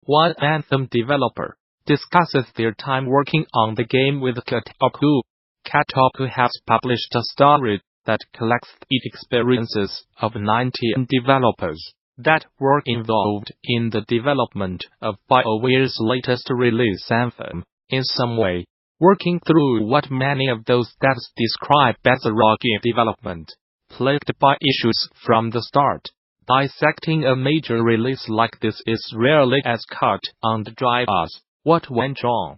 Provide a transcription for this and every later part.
One Anthem developer discusses their time working on the game with Kotaku. Kotaku has published a story that collects the experiences of 19 developers that were involved in the development of BioWare's latest release Anthem, in some way, working through what many of those devs describe as a raw game development, plagued by issues from the start. Dissecting a major release like this is rarely as cut and dry as what went wrong.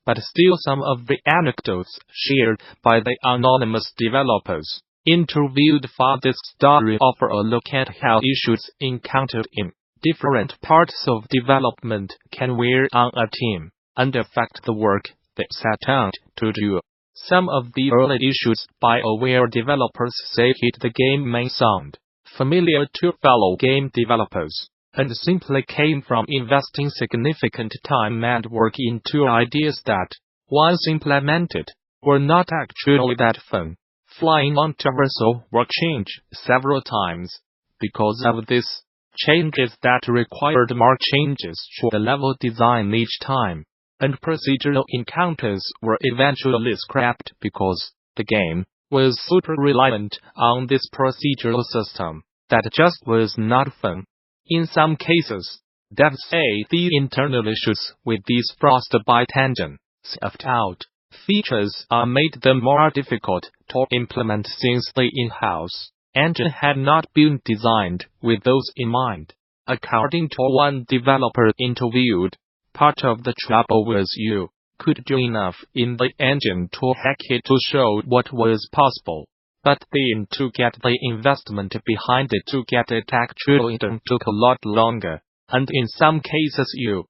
But still, some of the anecdotes shared by the anonymous developers interviewed for this story offer a look at how issues encountered in different parts of development can wear on a team and affect the work they set out to do. Some of the early issues BioWare developers say hit the game may sound familiar to fellow game developers, and simply came from investing significant time and work into ideas that, once implemented, were not actually that fun. Flying on traversal work changed several times. Because of this, changes that required more changes to the level design each time, and procedural encounters were eventually scrapped because the game was super reliant on this procedural system that just was not fun. In some cases, devs say the internal issues with these Frostbite engine self-out features made them more difficult to implement since the in-house engine had not been designed with those in mind. According to one developer interviewed, part of the trouble was you could do enough in the engine to hack it to show what was possible, but then to get the investment behind it to get it actually done took a lot longer, and in some cases you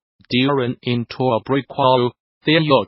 run into a brick wall. Then you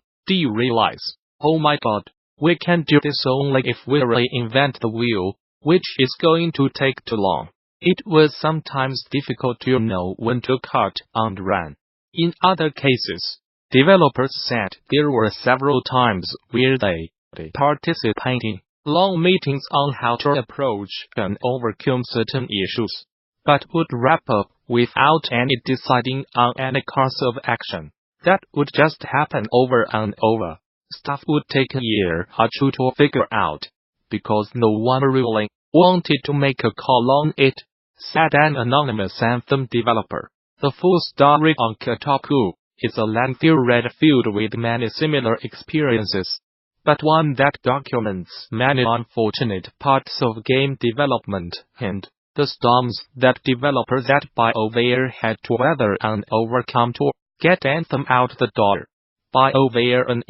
realize, oh my god, we can do this only if we reinvent the wheel, which is going to take too long. It was sometimes difficult to know when to cut and run. In other cases, developers said there were several times where they participated in long meetings on how to approach and overcome certain issues, but would wrap up without any deciding on any course of action. That would just happen over and over. Stuff would take a year or two to figure out, because no one really wanted to make a call on it, said an anonymous Anthem developer. The full story on Kotaku is a lengthy read filled with many similar experiences, but one that documents many unfortunate parts of game development and the storms that developers at BioWare had to weather and overcome to get Anthem out the door. BioWare and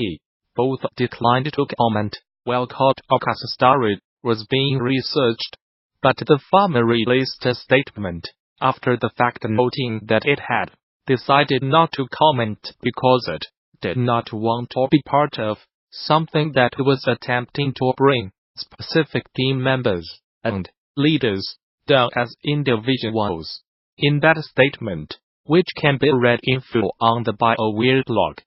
both declined to comment while Kotaku's story was being researched, but the firm released a statement after the fact noting that it had decided not to comment because it did not want to be part of something that was attempting to bring specific team members and leaders down as individuals. In that statement, which can be read in full on the BioWare blog,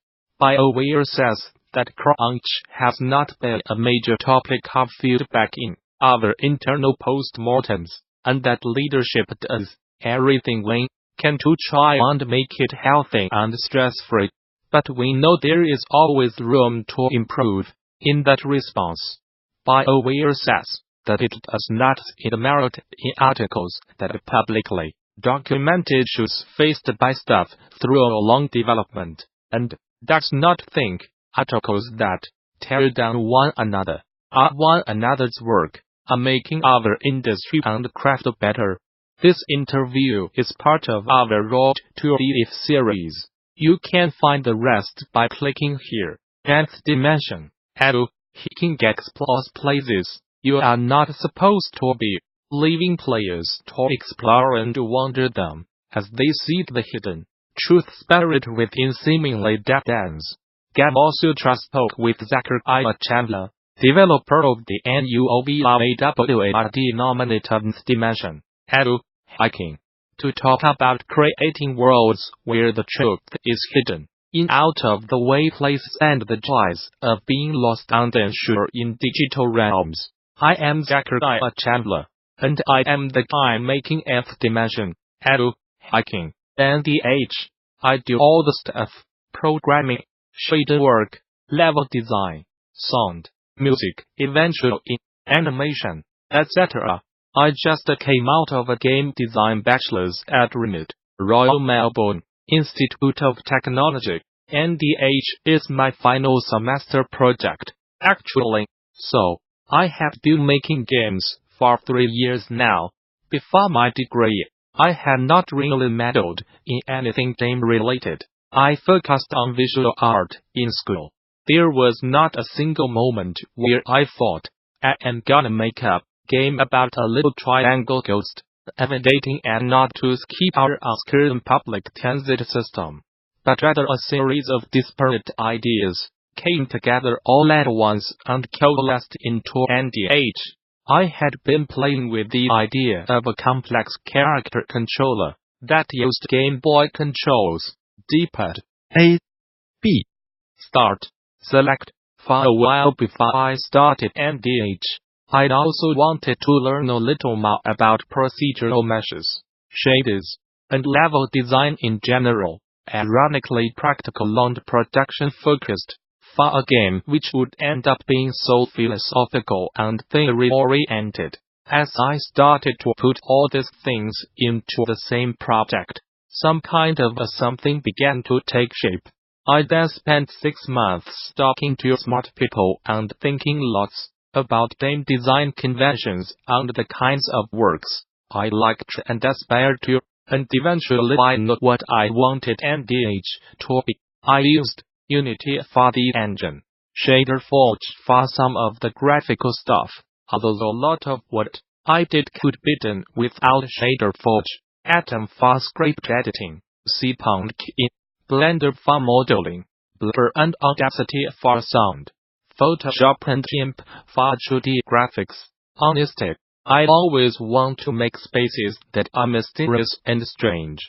BioWare says that crunch has not been a major topic of feedback in other internal postmortems, and that leadership does everything they can to try and make it healthy and stress-free. But we know there is always room to improve in that response. BioWare says that it does not see the merit in articles that publicly document issues faced by staff through a long development, and does not think articles that tear down one another or one another's work are making our industry and craft better. This interview is part of our Road to DF series. You can find the rest by clicking here. Nth Dimension. Hacking explores places you are not supposed to be, leaving players to explore and wonder them as they seek the hidden truth buried within seemingly dead ends. Gamasutra spoke with Zachariah Chandler, developer of the Nuovo Award-nominated Nth Dimension, hacking, to talk about creating worlds where the truth is hidden in out-of-the-way places and the joys of being lost and unsure in digital realms. I am Zachariah Chandler, and I am the guy making Nth Dimension, hacking, NDH. I do all the stuff: programming, shader work, level design, sound, music, eventually animation, etc. I just came out of a game design bachelors at RMIT, Royal Melbourne Institute of Technology. NDH is my final semester project, actually. So, I have been making games for 3 years now. Before my degree, I had not really meddled in anything game-related. I focused on visual art in school. There was not a single moment where I thought, I am gonna make a game about a little triangle ghost evading an obtuse chiaroscuran public transit system. But rather a series of disparate ideas came together all at once and coalesced into NDH. I had been playing with the idea of a complex character controller that used Game Boy controls, D-pad, A, B, start, select, for a while before I started NDH. I'd also wanted to learn a little more about procedural meshes, shaders, and level design in general. Ironically practical and production-focused, for a game which would end up being so philosophical and theory-oriented. As I started to put all these things into the same project, some kind of a something began to take shape. I then spent 6 months talking to smart people and thinking lots about game design conventions and the kinds of works I liked and aspired to. And eventually I knew what I wanted NDH to be. I used Unity for the engine, Shader Forge for some of the graphical stuff, although a lot of what I did could be done without Shader Forge, Anthem for script editing, Cyberpunk in Blender for modeling, Blur and Audacity for sound, Photoshop and Gimp for 2D graphics. Honestly, I always want to make spaces that are mysterious and strange,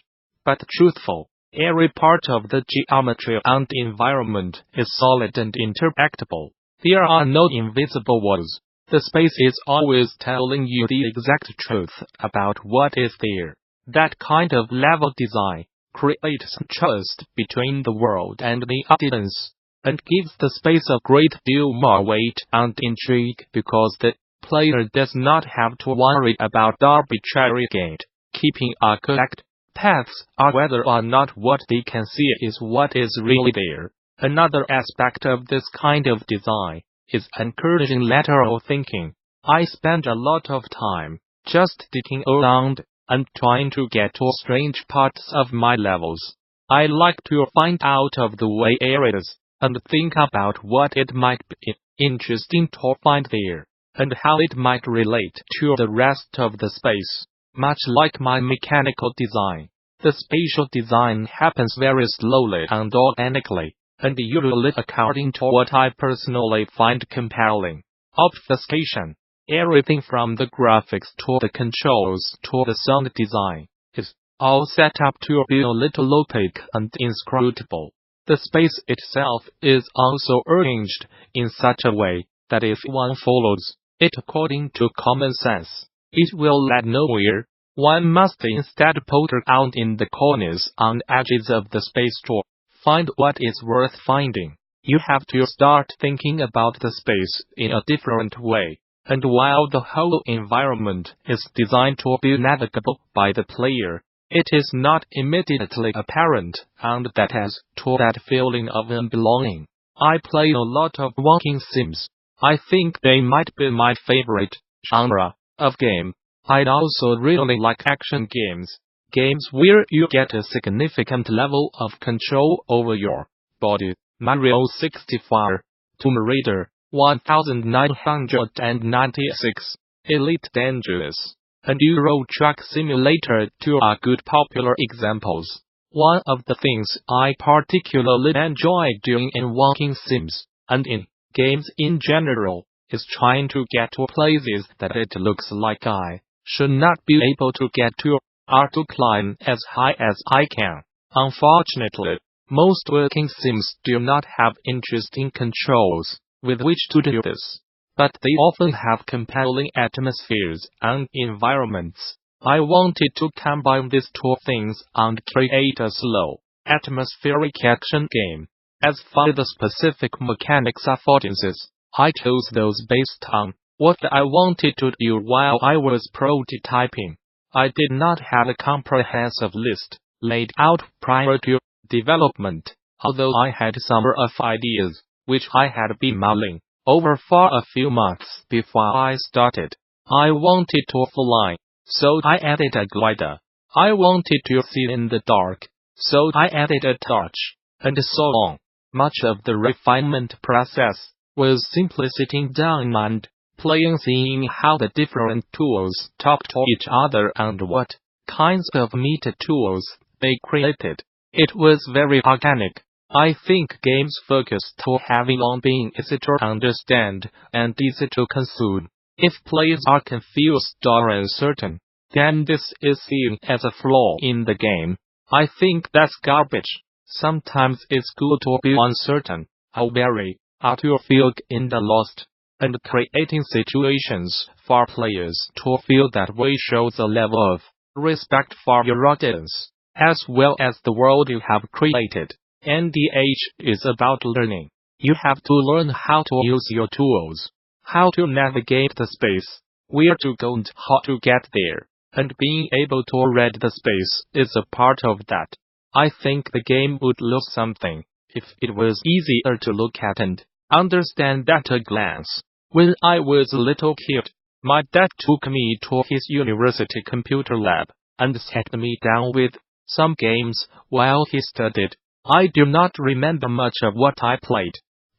but truthful. Every part of the geometry and environment is solid and interactable. There are no invisible walls. The space is always telling you the exact truth about what is there. That kind of level design creates trust between the world and the audience, and gives the space a great deal more weight and intrigue because the player does not have to worry about arbitrary gate-keeping or correct paths or whether or not what they can see is what is really there. Another aspect of this kind of design is encouraging lateral thinking. I spend a lot of time just digging around and trying to get to strange parts of my levels. I like to find out of the way areas and think about what it might be interesting to find there, and how it might relate to the rest of the space. Much like my mechanical design, the spatial design happens very slowly and organically, and usually according to what I personally find compelling. Obfuscation, everything from the graphics to the controls to the sound design, is all set up to be a little opaque and inscrutable. The space itself is also arranged in such a way that if one follows it according to common sense, it will lead nowhere. One must instead poke around in the corners and edges of the space to find what is worth finding. You have to start thinking about the space in a different way, and while the whole environment is designed to be navigable by the player, it is not immediately apparent, and that adds to that feeling of unbelonging. I play a lot of walking sims. I think they might be my favorite genre of game. I'd also really like action games. Games where you get a significant level of control over your body. Mario 64, Tomb Raider 1996, Elite Dangerous, and Eurotruck Simulator 2 are good popular examples. One of the things I particularly enjoy doing in walking sims, and in games in general, is trying to get to places that it looks like I should not be able to get to, or to climb as high as I can. Unfortunately, most walking sims do not have interesting controls with which to do this, but they often have compelling atmospheres and environments. I wanted to combine these two things and create a slow, atmospheric action game. As for the specific mechanics of audiences, I chose those based on what I wanted to do while I was prototyping. I did not have a comprehensive list laid out prior to development, although I had some rough ideas, which I had been mulling over for a few months before I started. I wanted to fly, so I added a glider. I wanted to see in the dark, so I added a torch, and so on. Much of the refinement process was simply sitting down and playing, seeing how the different tools talk to each other and what kinds of meta tools they created. It was very organic. I think games focus too heavily on being easy to understand and easy to consume. If players are confused or uncertain, then this is seen as a flaw in the game. I think that's garbage. Sometimes it's good to be uncertain, or wary, or to feel in the lost. And creating situations for players to feel that way shows a level of respect for your audience, as well as the world you have created. NDH is about learning. You have to learn how to use your tools, how to navigate the space, where to go and how to get there, and being able to read the space is a part of that. I think the game would lose something if it was easier to look at and understand at a glance. When I was a little kid, my dad took me to his university computer lab and sat me down with some games while he studied. I do not remember much of what I played,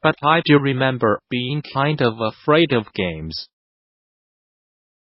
but I do remember being kind of afraid of games.